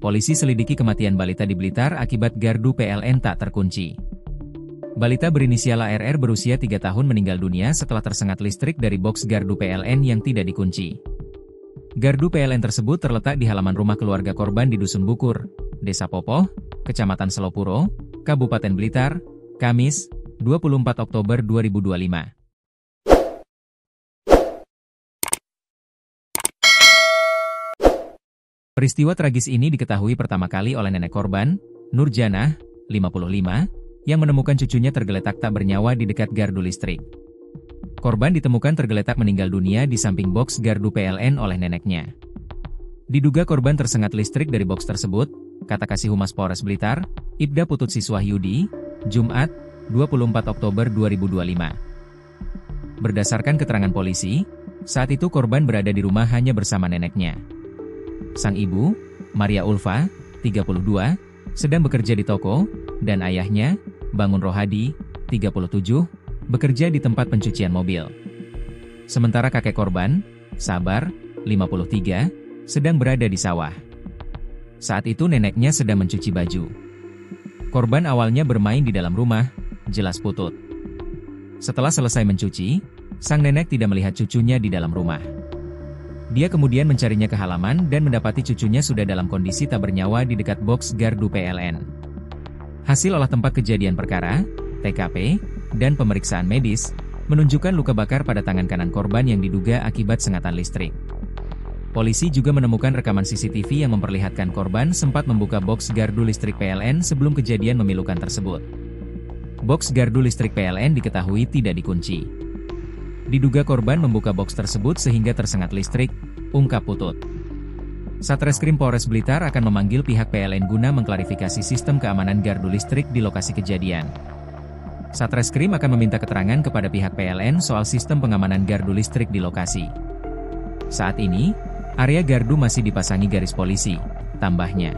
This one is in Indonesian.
Polisi selidiki kematian balita di Blitar akibat gardu PLN tak terkunci. Balita berinisial ARR berusia 3 tahun meninggal dunia setelah tersengat listrik dari boks gardu PLN yang tidak dikunci. Gardu PLN tersebut terletak di halaman rumah keluarga korban di Dusun Bukur, Desa Popoh, Kecamatan Selopuro, Kabupaten Blitar, Kamis, 24 Oktober 2025. Peristiwa tragis ini diketahui pertama kali oleh nenek korban, Nurjanah, 55, yang menemukan cucunya tergeletak tak bernyawa di dekat gardu listrik. Korban ditemukan tergeletak meninggal dunia di samping boks gardu PLN oleh neneknya. Diduga korban tersengat listrik dari boks tersebut, kata Kasih Humas Polres Blitar, Ibda Putut Siswahyudi, Jumat, 24 Oktober 2025. Berdasarkan keterangan polisi, saat itu korban berada di rumah hanya bersama neneknya. Sang ibu, Maria Ulfa, 32, sedang bekerja di toko, dan ayahnya, Bangun Rohadi, 37, bekerja di tempat pencucian mobil. Sementara kakek korban, Sabar, 53, sedang berada di sawah. Saat itu neneknya sedang mencuci baju. Korban awalnya bermain di dalam rumah, jelas Putut. Setelah selesai mencuci, sang nenek tidak melihat cucunya di dalam rumah. Dia kemudian mencarinya ke halaman dan mendapati cucunya sudah dalam kondisi tak bernyawa di dekat boks gardu PLN. Hasil olah tempat kejadian perkara, TKP, dan pemeriksaan medis, menunjukkan luka bakar pada tangan kanan korban yang diduga akibat sengatan listrik. Polisi juga menemukan rekaman CCTV yang memperlihatkan korban sempat membuka boks gardu listrik PLN sebelum kejadian memilukan tersebut. Boks gardu listrik PLN diketahui tidak dikunci. Diduga korban membuka boks tersebut sehingga tersengat listrik, ungkap Putut. Satreskrim Polres Blitar akan memanggil pihak PLN guna mengklarifikasi sistem keamanan gardu listrik di lokasi kejadian. Satreskrim akan meminta keterangan kepada pihak PLN soal sistem pengamanan gardu listrik di lokasi. Saat ini, area gardu masih dipasangi garis polisi, tambahnya.